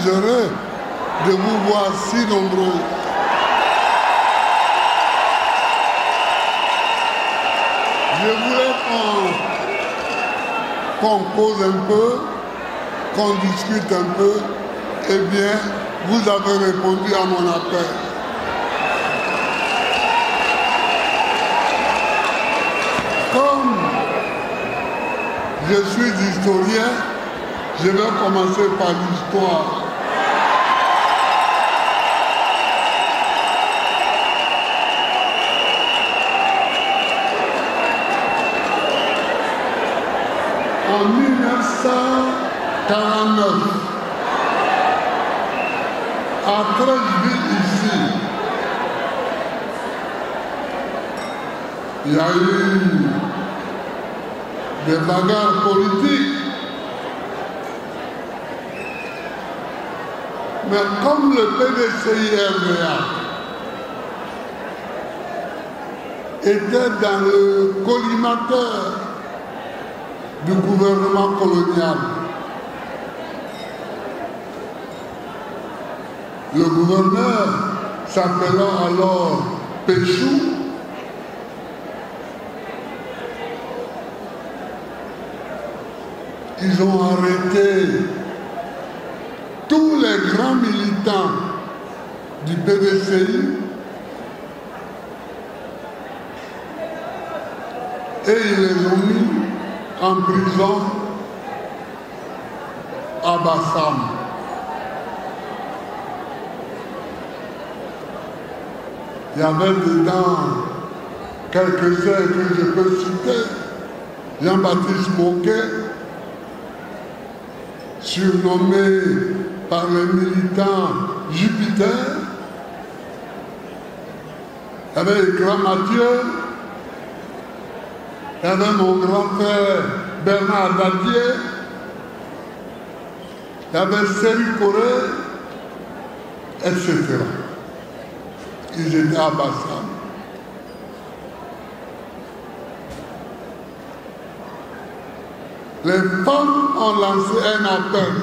heureux de vous voir si nombreux. Je voulais qu'on cause un peu, qu'on discute un peu. Eh bien, vous avez répondu à mon appel. Comme je suis historien, je vais commencer par l'histoire. En 1949, à Treichville ici, il y a eu des bagarres politiques. Mais comme le PDCI-RDA était dans le collimateur du gouvernement colonial, le gouverneur, s'appelant alors Péchou, ils ont arrêté tous les grands militants du PDCI et ils les ont mis en prison à Bassam. Il y avait dedans quelques-uns que je peux citer. Jean-Baptiste Moquet, surnommé par les militants Jupiter. Il y avait le grand Mathieu. Il y avait mon grand-frère Bernard Dadier. Il y avait Séri Corée, etc. Ils étaient à Bassam. Les femmes ont lancé un appel,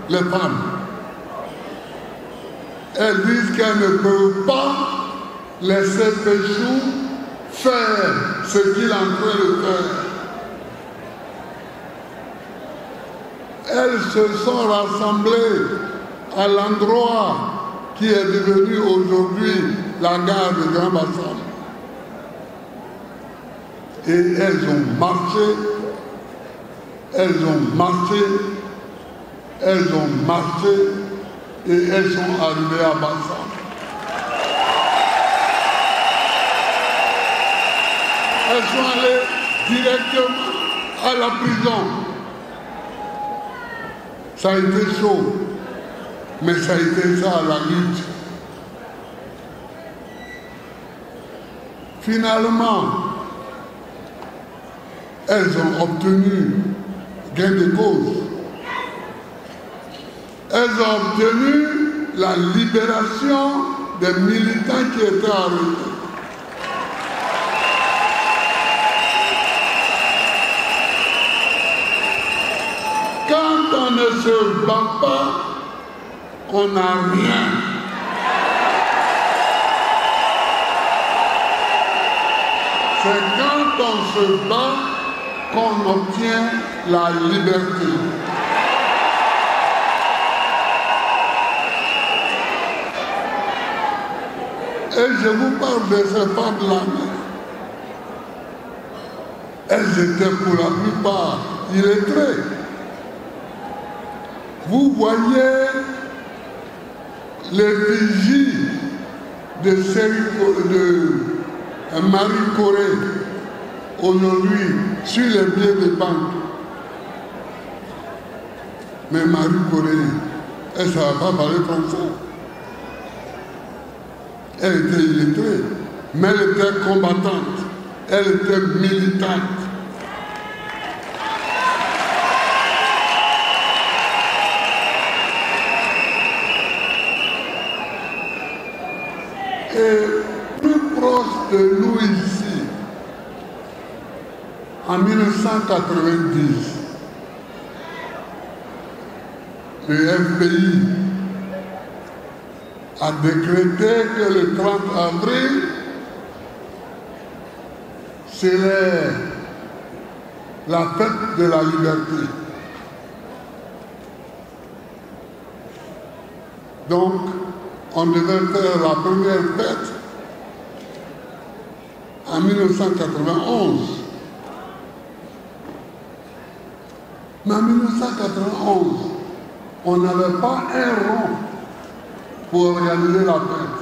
les femmes. Elles disent qu'elles ne peuvent pas laisser Péchou faire ce qu'il est en train de faire. Elles se sont rassemblées à l'endroit qui est devenu aujourd'hui la gare de Grand Bassam. Et elles ont marché, elles ont marché, elles ont marché et elles sont arrivées à Bassam. Elles sont allées directement à la prison. Ça a été chaud, mais ça a été ça la lutte. Finalement, elles ont obtenu gain de cause. Elles ont obtenu la libération des militants qui étaient arrêtés. Quand on ne se bat pas, on n'a rien. C'est quand on se bat qu'on obtient la liberté. Et je vous parle de ces femmes-là. Elles étaient pour la plupart illettrées. Vous voyez l'effigie de Marie Corée aujourd'hui sur les billets de banque. Mais Marie Corée, elle ne savait pas parler français. Elle était illettrée, mais elle était combattante, elle était militante. Et plus proche de nous ici, en 1990, le FPI a décrété que le 30 avril serait la fête de la liberté. Donc, on devait faire la première fête en 1991. Mais en 1991, on n'avait pas un rond pour organiser la fête.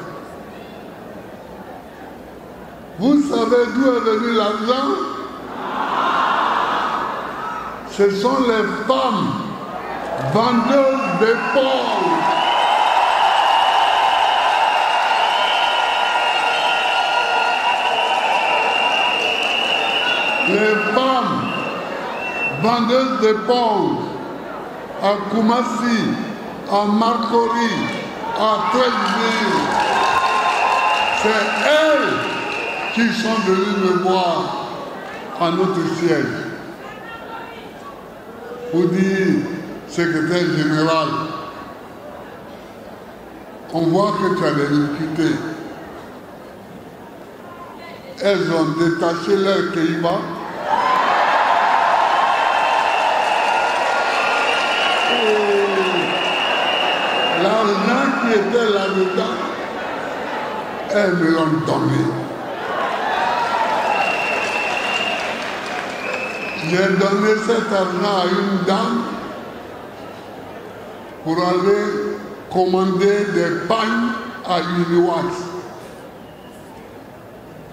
Vous savez d'où est venu l'argent? Ce sont les femmes vendeuses d'épaule. Les femmes vendeuses d'éponges à Koumassi, à Marcory, à Tréguier, c'est elles qui sont venues me voir à notre siège pour dire, secrétaire général, on voit que tu as des difficultés. Elles ont détaché leur Keiba. L'argent qui était là-dedans, elles me l'ont donné. J'ai donné cet argent à une dame pour aller commander des pagnes à Uniwax.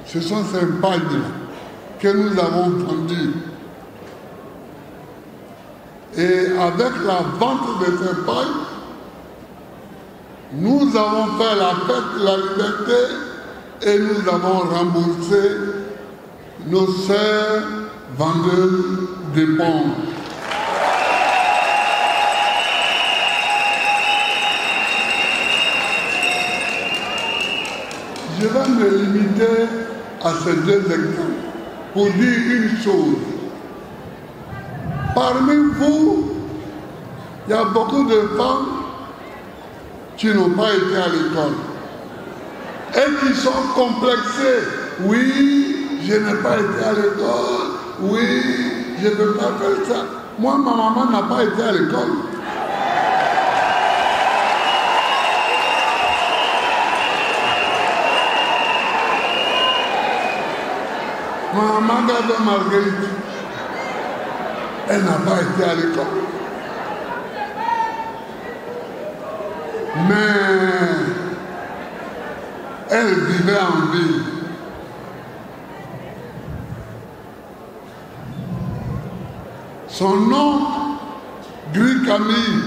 Ce sont ces pagnes que nous avons vendues. Et avec la vente de ces pagnes, nous avons fait la fête de la liberté et nous avons remboursé nos sœurs vendeuses d'éponges. Je vais me limiter à ces deux exemples pour dire une chose. Parmi vous, il y a beaucoup de femmes qui n'ont pas été à l'école et qui sont complexées. Oui, je n'ai pas été à l'école. Oui, je ne peux pas faire ça. Moi, ma maman n'a pas été à l'école. Ma maman Gado Marguerite, elle n'a pas été à l'école. Mais elle vivait en ville. Son oncle, Gris Camille,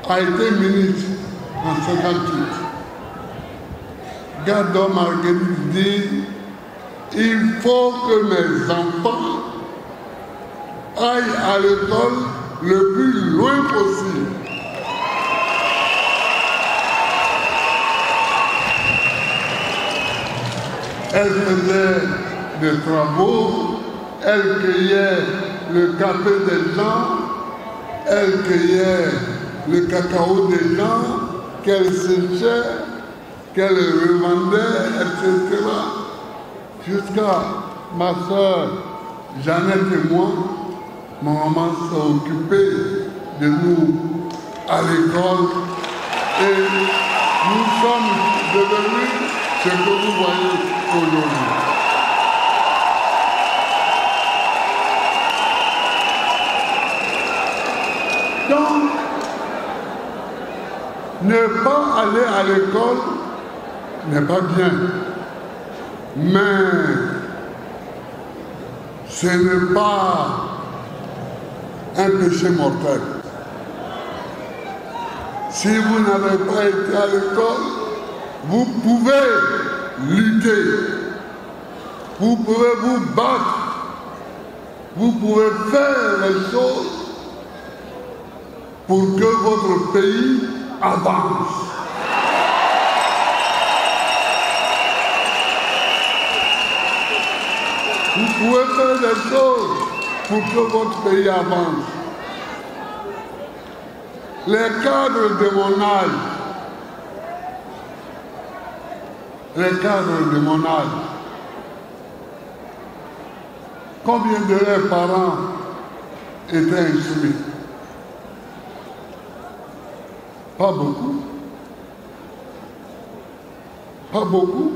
a été ministre en 1958. Gado Marguerite dit, il faut que mes enfants aillent à l'école le plus loin possible. Elle faisait des travaux, elle cueillait le café des gens, elle cueillait le cacao des gens, qu'elle séchait, qu'elle revendait, etc. Jusqu'à ma soeur Jeannette et moi, ma maman s'est occupée de nous à l'école et nous sommes devenus ce que vous voyez aujourd'hui. Donc, ne pas aller à l'école n'est pas bien. Mais ce n'est pas un péché mortel. Si vous n'avez pas été à l'école, vous pouvez lutter, vous pouvez vous battre, vous pouvez faire les choses pour que votre pays avance. Vous pouvez faire des choses pour que votre pays avance. Les cadres de mon âge les cadres de mon âge, combien de leurs parents étaient instruits? Pas beaucoup. Pas beaucoup.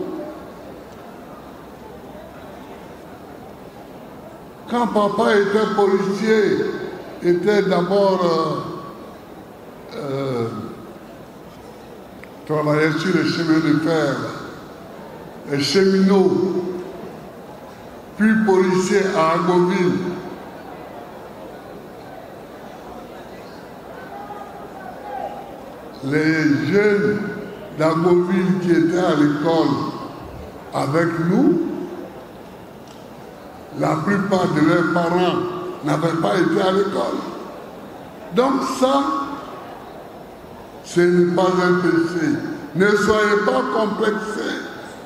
Quand papa était policier, était d'abord travaillait sur les chemins de fer, les cheminots, puis policier à Agoville. Les jeunes d'Agoville qui étaient à l'école avec nous, la plupart de leurs parents n'avaient pas été à l'école. Donc ça, ce n'est pas un péché. Ne soyez pas complexés.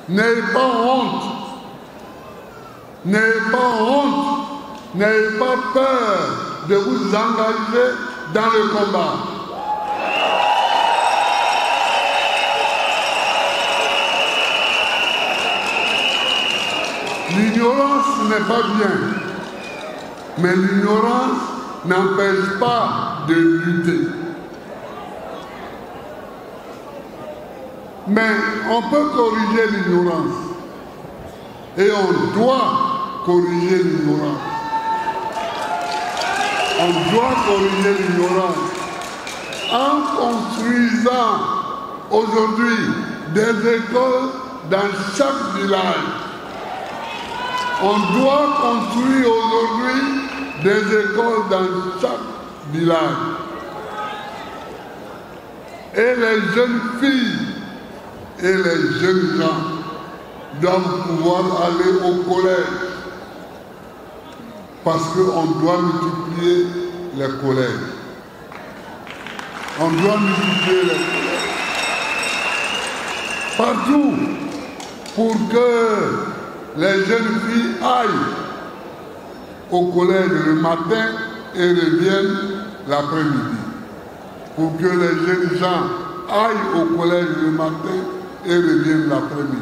N'ayez pas honte. N'ayez pas honte. N'ayez pas peur de vous engager dans le combat. L'ignorance n'est pas bien, mais l'ignorance n'empêche pas de lutter. Mais on peut corriger l'ignorance et on doit corriger l'ignorance. On doit corriger l'ignorance en construisant aujourd'hui des écoles dans chaque village. On doit construire aujourd'hui des écoles dans chaque village. Et les jeunes filles et les jeunes gens doivent pouvoir aller au collège. Parce qu'on doit multiplier les collèges. On doit multiplier les collèges. Partout, pour que les jeunes filles aillent au collège le matin et reviennent l'après-midi. Pour que les jeunes gens aillent au collège le matin et reviennent l'après-midi.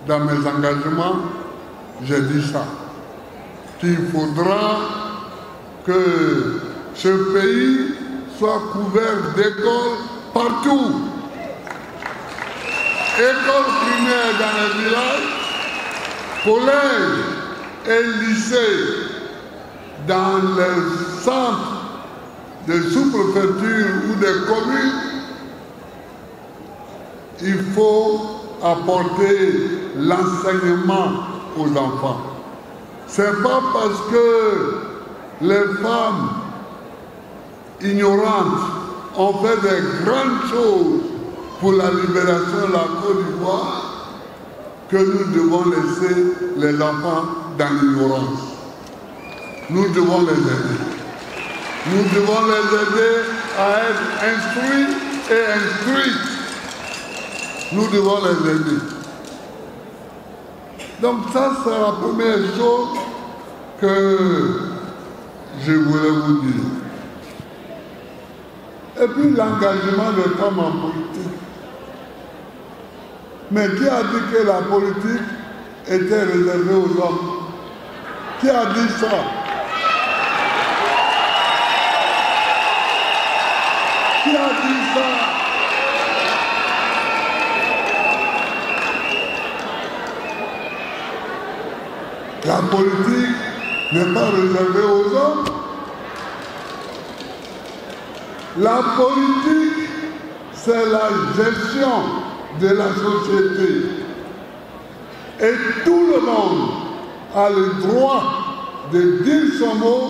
Dans mes engagements, j'ai dit ça. Qu'il faudra que ce pays soit couvert d'écoles partout. Écoles primaires dans les villages, collèges et lycées dans les centres de sous-préfecture ou des communes. Il faut apporter l'enseignement aux enfants. C'est pas parce que les femmes ignorantes ont fait des grandes choses pour la libération de la Côte d'Ivoire que nous devons laisser les enfants dans l'ignorance. Nous devons les aider. Nous devons les aider à être instruits et instruites. Nous devons les aider. Donc ça, c'est la première chose que je voulais vous dire. Et puis l'engagement des femmes en politique. Mais qui a dit que la politique était réservée aux hommes? Qui a dit ça? Qui a dit ça? La politique n'est pas réservée aux hommes. La politique, c'est la gestion de la société. Et tout le monde a le droit de dire son mot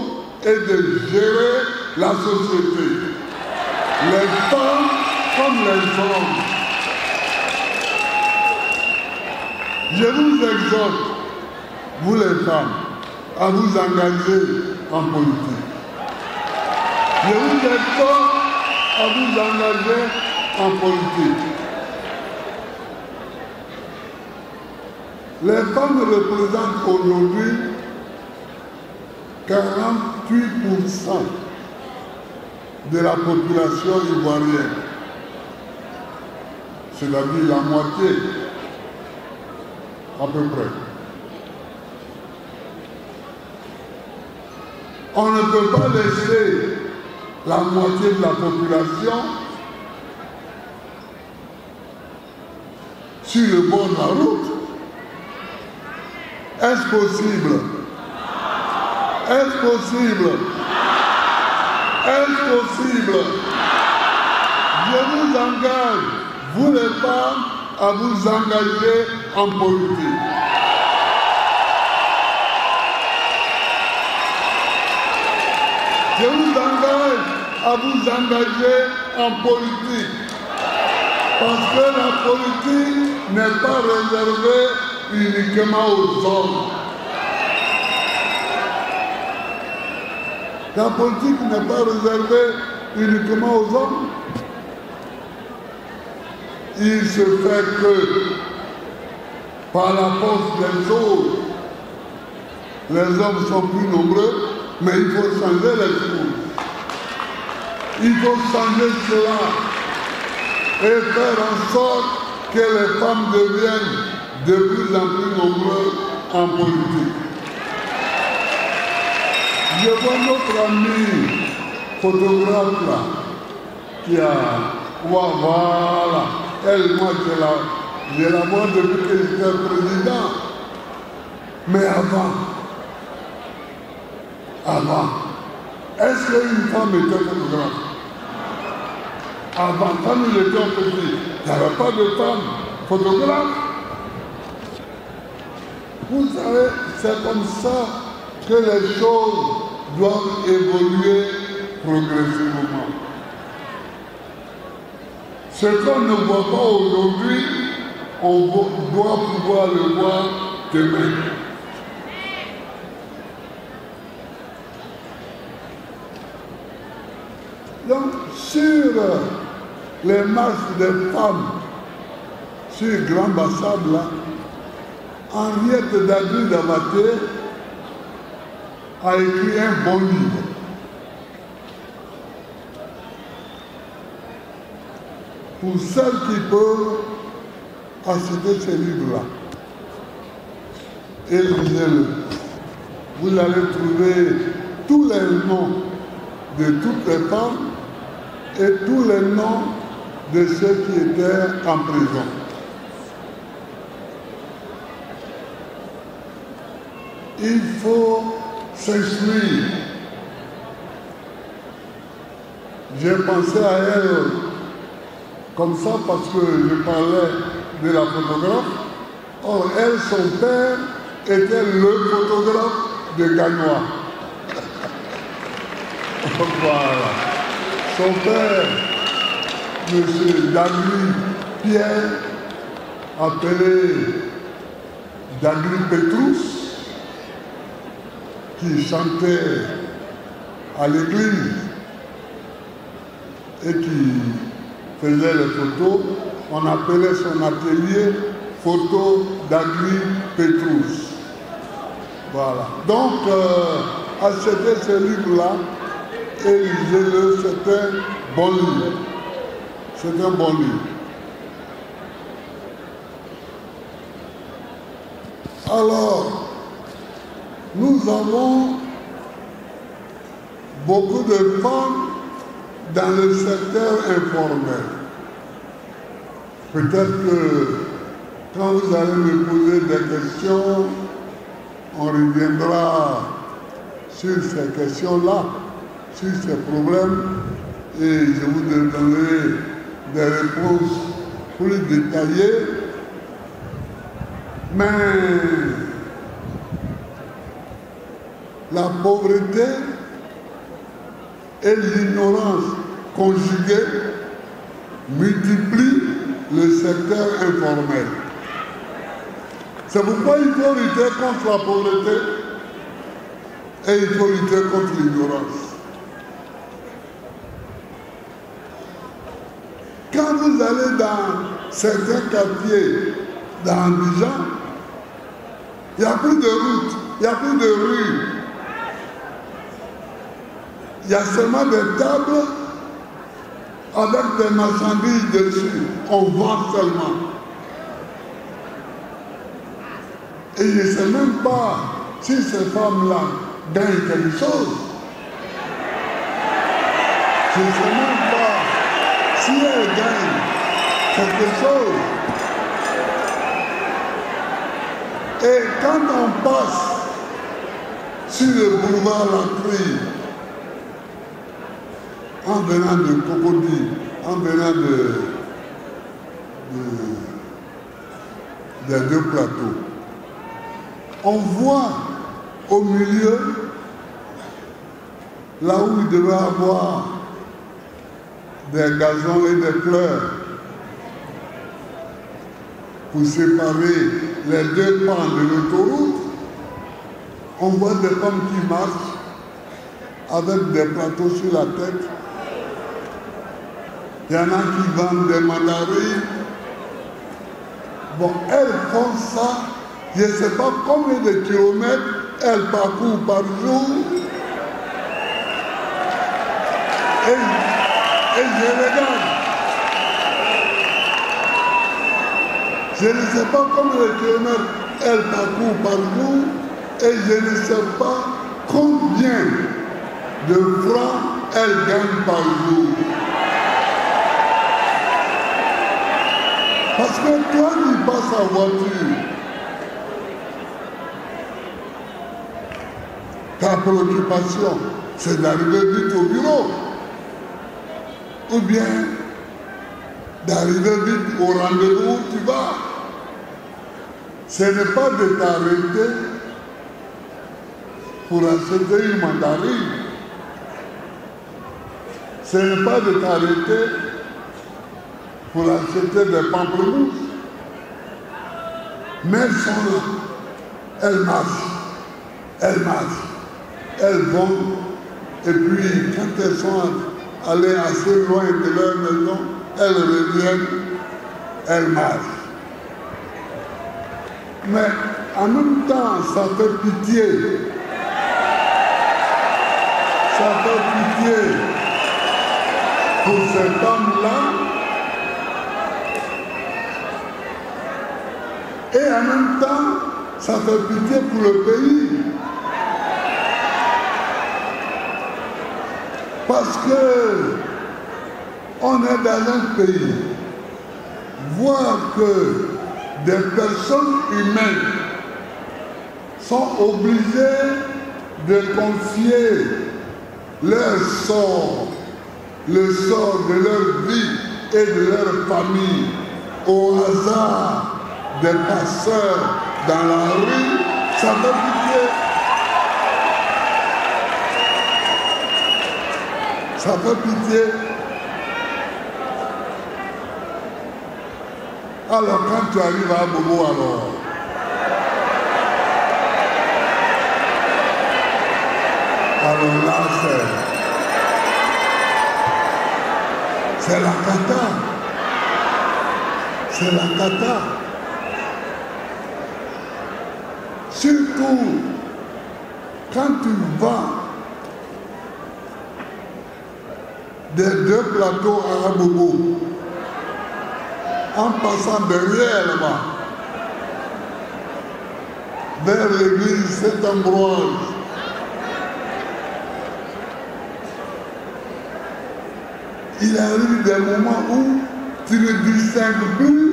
et de gérer la société. Les femmes comme les hommes. Je vous exhorte, vous les femmes, à vous engager en politique. Je vous exhorte à vous engager en politique. Les femmes représentent aujourd'hui 48% de la population ivoirienne. c'est-à-dire la moitié, à peu près. On ne peut pas laisser la moitié de la population sur le bord de la route. Est-ce possible? Est-ce possible? Est-ce possible? Je vous engage, vous les femmes, à vous engager en politique. Je vous engage à vous engager en politique. Parce que la politique n'est pas réservée uniquement aux hommes. La politique n'est pas réservée uniquement aux hommes. Il se fait que, par la force des choses, les hommes sont plus nombreux, mais il faut changer les choses. Il faut changer cela et faire en sorte que les femmes deviennent de plus en plus nombreuses en politique. Je vois notre ami photographe là, qui a... Voilà, elle, moi, je la vois depuis que j'étais président. Mais avant, est-ce qu'une femme était photographe? Avant, quand nous étions petits, il n'y avait pas de femme photographe. Vous savez, c'est comme ça que les choses doivent évoluer progressivement. Ce qu'on ne voit pas aujourd'hui, on doit pouvoir le voir demain. Donc, sur les marches des femmes, sur Grand Bassab, là, Henriette Dadu-Damaté a écrit un bon livre. Pour celles qui peuvent acheter ce livre-là, et lisez-le. Vous allez trouver tous les noms de toutes les femmes et tous les noms de ceux qui étaient en prison. Il faut s'instruire. J'ai pensé à elle comme ça parce que je parlais de la photographe. Or, elle, son père, était le photographe de Gagnois. Voilà. Son père, M. Dagny Pierre, appelé Dagny Petrus, qui chantait à l'église et qui faisait les photos, on appelait son atelier Photo Dagny Petrus. Voilà. Donc, achetez ce livre-là et lisez-le, c'est un bon livre. C'est un bon livre. Alors, nous avons beaucoup de femmes dans le secteur informel. Peut-être que quand vous allez me poser des questions, on reviendra sur ces questions-là, sur ces problèmes, et je vous donnerai des réponses plus détaillées. Mais la pauvreté et l'ignorance conjuguées multiplient le secteur informel. C'est pourquoi il faut lutter contre la pauvreté et il faut lutter contre l'ignorance. Quand vous allez dans certains quartiers d'Abidjan, il n'y a plus de route, il n'y a plus de rue. Il y a seulement des tables avec des marchandises dessus. On vend seulement. Et je ne sais même pas si ces femmes-là gagnent quelque chose. Je ne sais même pas si elles gagnent quelque chose. Et quand on passe sur le boulevard Latry, en venant de Cocody, en venant des deux plateaux, on voit au milieu, là où il devait avoir des gazons et des fleurs pour séparer les deux pans de l'autoroute, on voit des femmes qui marchent avec des plateaux sur la tête. Il y en a qui vendent des mandarines. Bon, elles font ça, je ne sais pas combien de kilomètres elles parcourent par jour. Et je regarde. Je ne sais pas combien de kilomètres elles parcourent par jour. Et je ne sais pas combien de francs elles gagnent par jour. Parce que toi, tu passes en voiture. Ta préoccupation, c'est d'arriver vite au bureau. Ou bien d'arriver vite au rendez-vous où tu vas. Ce n'est pas de t'arrêter pour acheter une mandarine. Ce n'est pas de t'arrêter pour acheter des pamplemousses. Mais elles sont là. Elles marchent. Elles vont. Et puis, quand elles sont allées assez loin de leur maison, elles reviennent. Elles marchent. Mais en même temps, ça fait pitié. Ça fait pitié pour ces femmes-là. Et en même temps, ça fait pitié pour le pays. Parce que on est dans un pays, voir que des personnes humaines sont obligées de confier leur sort, le sort de leur vie et de leur famille au hasard des passeurs dans la rue, ça fait pitié. Ça fait pitié. Alors quand tu arrives à Bobo, alors là c'est la cata. C'est la cata. Surtout quand tu vas des deux plateaux à Bobo, en passant derrière là-bas, vers l'église Saint-Ambroise, il arrive des moments où tu ne distingues plus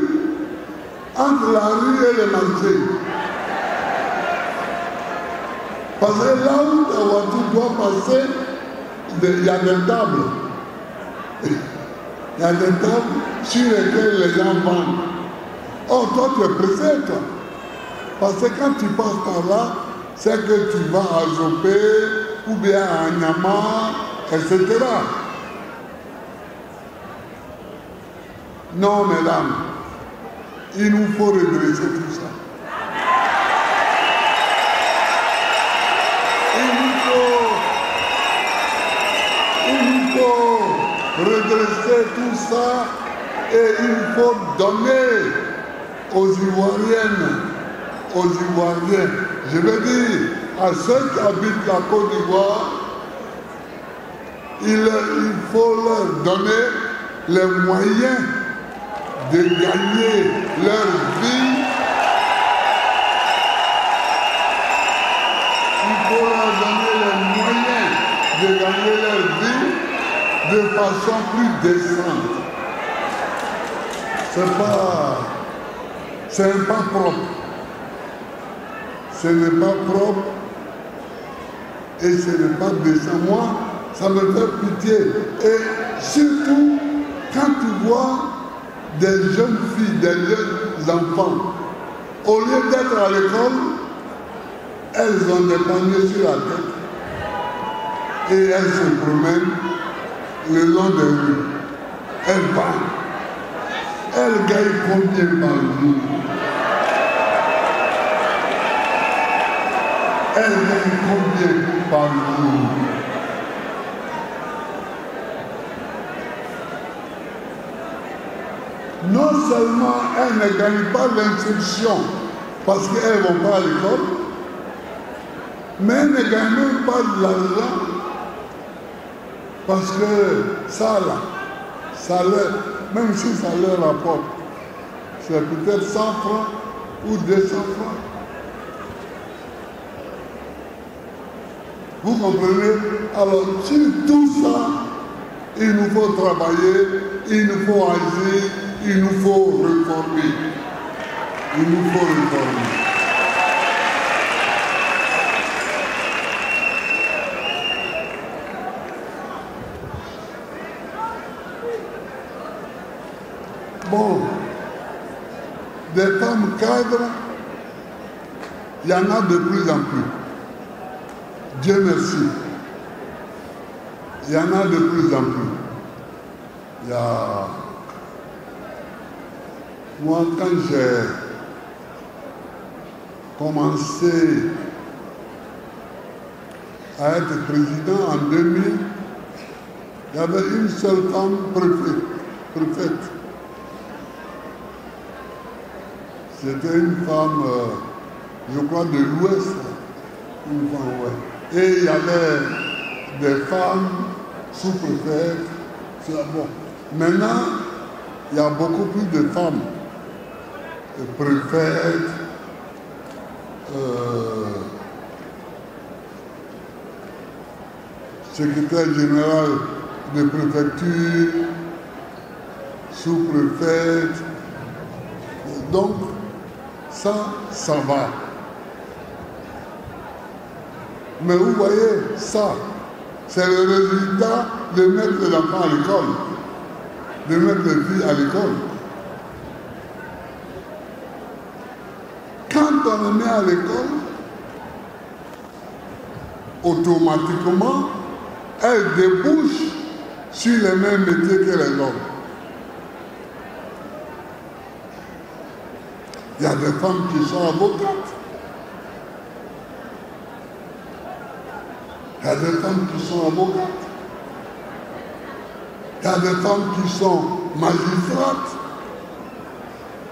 entre la rue et le marché. Parce que là où ta voiture doit passer, il y a des tables. Il y a des tables sur lesquelles les gens vendent. Or, toi, tu es pressé, toi. Parce que quand tu passes par là, c'est que tu vas à Jopé, ou bien à Nyama, etc. Non, mesdames, il nous faut redresser tout ça. Il nous faut redresser tout ça et il faut donner aux Ivoiriennes, aux Ivoiriens, je veux dire à ceux qui habitent la Côte d'Ivoire, il faut leur donner les moyens de gagner leur vie. Il faut leur donner les moyens de gagner leur vie de façon plus décente. C'est pas propre. Ce n'est pas propre et ce n'est pas décent. Moi, ça me fait pitié. Et surtout, quand tu vois des jeunes filles, des jeunes enfants, au lieu d'être à l'école, elles ont des paniers sur la tête et elles se promènent le long des rues. Elles parlent. Elles gagnent combien par jour? Elles gagnent combien par jour? Non seulement elles ne gagnent pas l'instruction parce qu'elles ne vont pas à l'école, mais elles ne gagnent même pas de l'argent parce que ça leur, même si ça leur rapporte, c'est peut-être 100 francs ou 200 francs. Vous comprenez? Alors, sur tout ça, il nous faut travailler, il nous faut agir, il nous faut réformer. Il nous faut réformer. Bon, des femmes cadres, il y en a de plus en plus. Dieu merci. Il y en a de plus en plus. Il y a... Moi, quand j'ai commencé à être président en 2000, il y avait une seule femme préfète. C'était une femme, je crois, de l'Ouest. Une femme, ouais. Et il y avait des femmes sous-préfètes. Bon. Maintenant, il y a beaucoup plus de femmes préfètes, secrétaire général de préfecture, sous-préfète. Donc, ça va. Mais vous voyez, ça, c'est le résultat de mettre les enfants à l'école, de mettre les filles à l'école. Quand on les met à l'école, automatiquement, elles débouchent sur les mêmes métiers que les hommes. Il y a des femmes qui sont avocates. Il y a des femmes qui sont avocates. Il y a des femmes qui sont magistrates.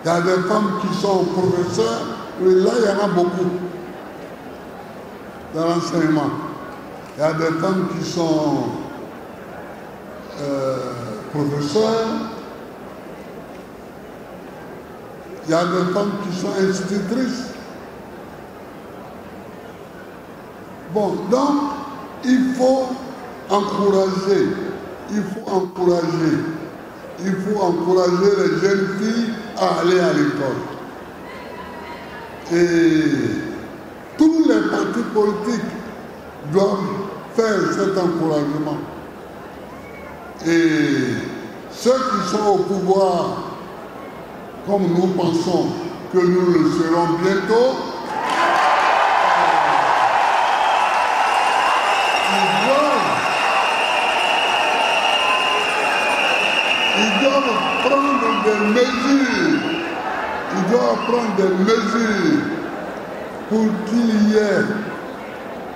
Il y a des femmes qui sont professeurs. Et là, il y en a beaucoup dans l'enseignement. Il y a des femmes qui sont professeurs. Il y a des femmes qui sont institutrices. Bon, donc, il faut encourager les jeunes filles à aller à l'école. Et tous les partis politiques doivent faire cet encouragement. Et ceux qui sont au pouvoir, comme nous pensons que nous le serons bientôt, ils doivent prendre des mesures. Ils doivent prendre des mesures pour qu'il y ait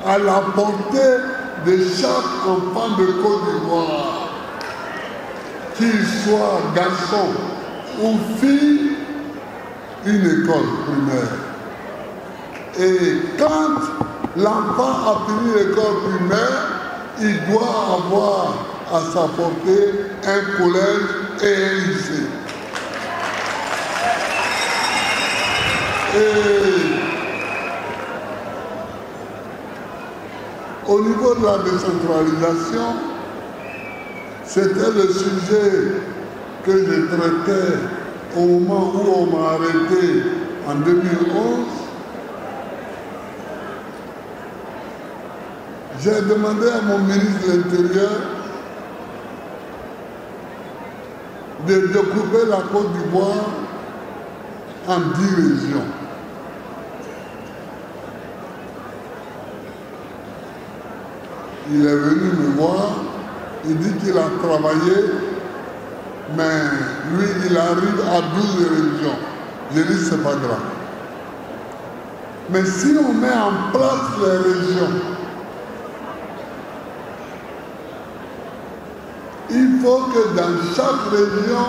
à la portée de chaque enfant de Côte d'Ivoire, qu'il soit garçon ou fille, une école primaire. Et quand l'enfant a fini l'école primaire, il doit avoir à sa portée un collège et un lycée. Et au niveau de la décentralisation, c'était le sujet que je traitais au moment où on m'a arrêté en 2011. J'ai demandé à mon ministre de l'Intérieur de découper la Côte d'Ivoire en 10 régions. Il est venu me voir, il dit qu'il a travaillé, mais lui, il arrive à 12 régions. Je dis, c'est pas grave. Mais si on met en place les régions, il faut que dans chaque région,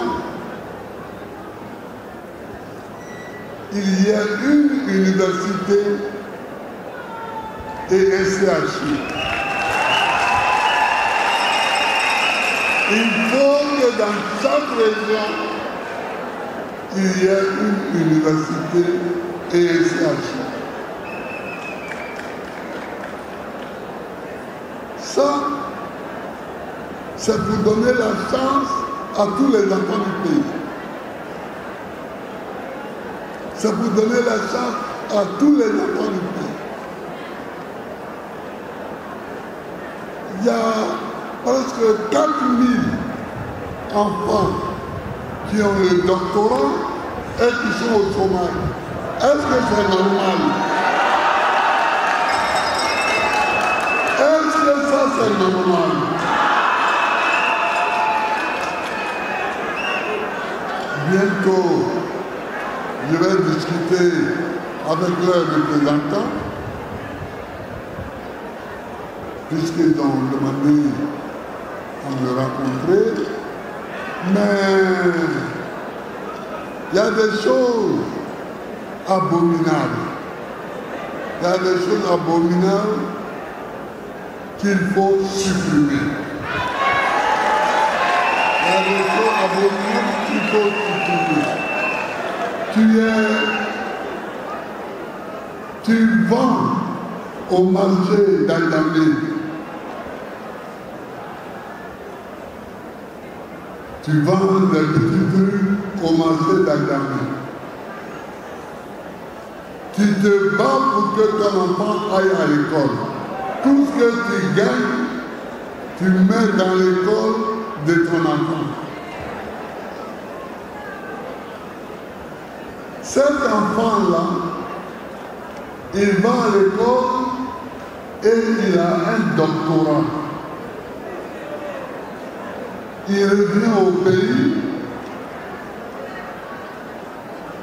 il y ait une université et un CHU. Il faut que dans chaque région, il y ait une université et un CHU. Ça, c'est pour donner la chance à tous les enfants du pays. C'est pour donner la chance à tous les enfants du pays. Il y a presque 4000 enfants qui ont le doctorat et qui sont au chômage. Est-ce que c'est normal? Est-ce que ça c'est normal? Bientôt, je vais discuter avec leurs représentants, puisqu'ils ont demandé à me rencontrer. Mais il y a des choses abominables. Il y a des choses abominables qu'il faut supprimer. Il y a des choses abominables qu'il faut supprimer. Tu vends au marché d'Aldamé. Tu vends des petits trucs au marché d'Aldamé. Tu te bats pour que ton enfant aille à l'école. Tout ce que tu gagnes, tu mets dans l'école de ton enfant. Cet enfant-là, il va à l'école et il a un doctorat. Il revient au pays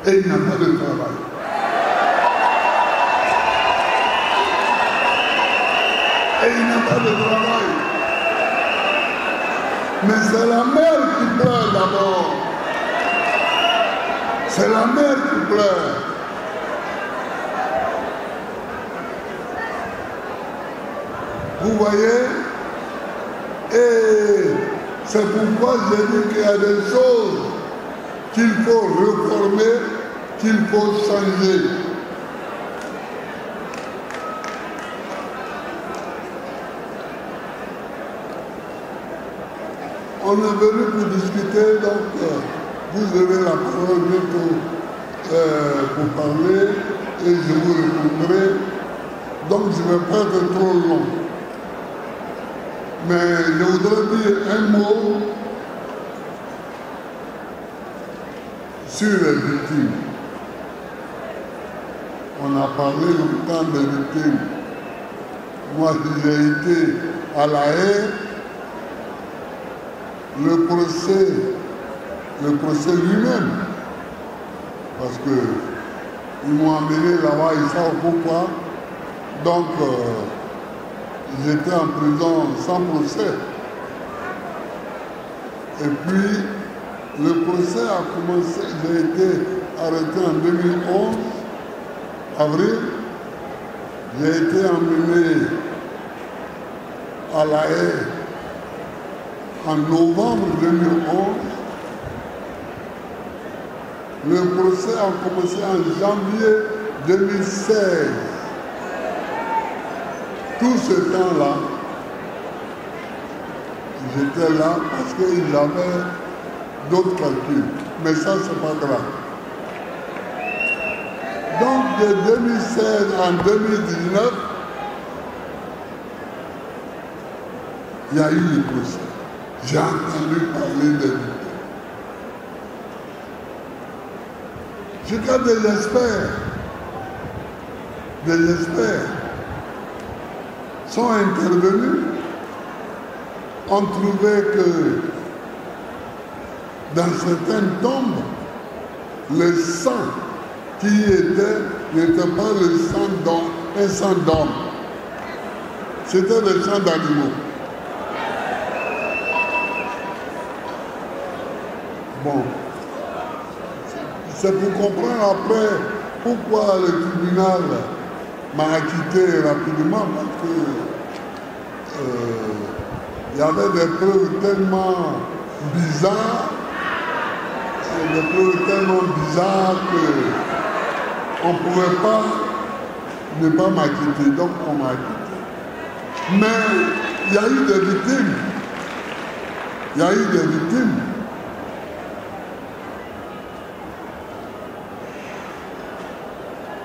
et il n'a pas de travail. Et il n'a pas de travail. Mais c'est la mère qui pleure d'abord. C'est la mère qui pleure. Vous voyez? Et c'est pourquoi j'ai dit qu'il y a des choses qu'il faut réformer, qu'il faut changer. On est venu pour discuter, donc vous avez la parole bientôt pour parler et je vous répondrai. Donc je ne vais pas être trop long. Mais je voudrais dire un mot sur les victimes. On a parlé longtemps des victimes. Moi, j'ai été à La Haye. Le procès lui-même, parce qu'ils m'ont amené là-bas, ils savent pourquoi. Donc, j'étais en prison sans procès. Et puis, le procès a commencé, j'ai été arrêté en 2011, avril. J'ai été emmené à La Haye en novembre 2011 Le procès a commencé en janvier 2016. Tout ce temps-là, j'étais là parce qu'ils avaient d'autres calculs. Mais ça, c'est pas grave. Donc, de 2016 en 2019, il y a eu le procès. J'ai entendu parler des victimes. Jusqu'à des experts sont intervenus, ont trouvé que dans certaines tombes, le sang qui y était n'était pas le sang un sang d'homme. C'était le sang d'animaux. Bon. C'est pour comprendre après pourquoi le tribunal m'a acquitté rapidement, parce que il y avait des preuves tellement bizarres, qu'on ne pouvait pas ne pas m'acquitter, donc on m'a acquitté. Mais il y a eu des victimes.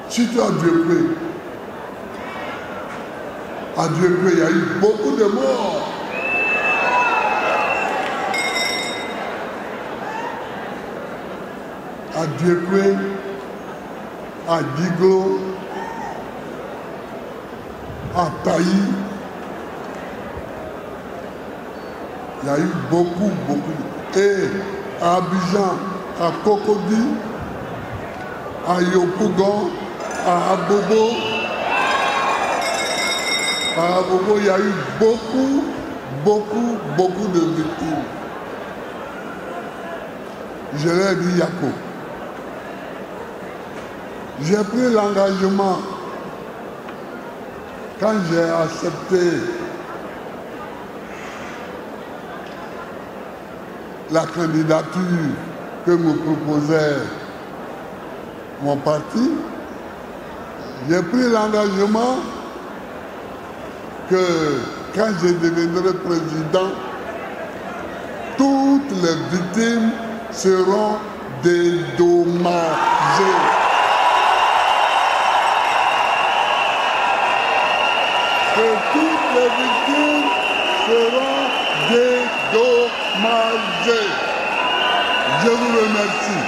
Si tu as Dieu près, à Dieu près, il y a eu beaucoup de morts. À Dieu près, à Diglo, à Taï, il y a eu beaucoup. Et à Abidjan, à Cocody, à Yopougon, à Abobo, il y a eu beaucoup de victimes. Je l'ai dit Yako. J'ai pris l'engagement, quand j'ai accepté la candidature que me proposait mon parti, j'ai pris l'engagement que quand je deviendrai président, toutes les victimes seront dédommagées. Que toutes les victimes seront dédommagées. Je vous remercie.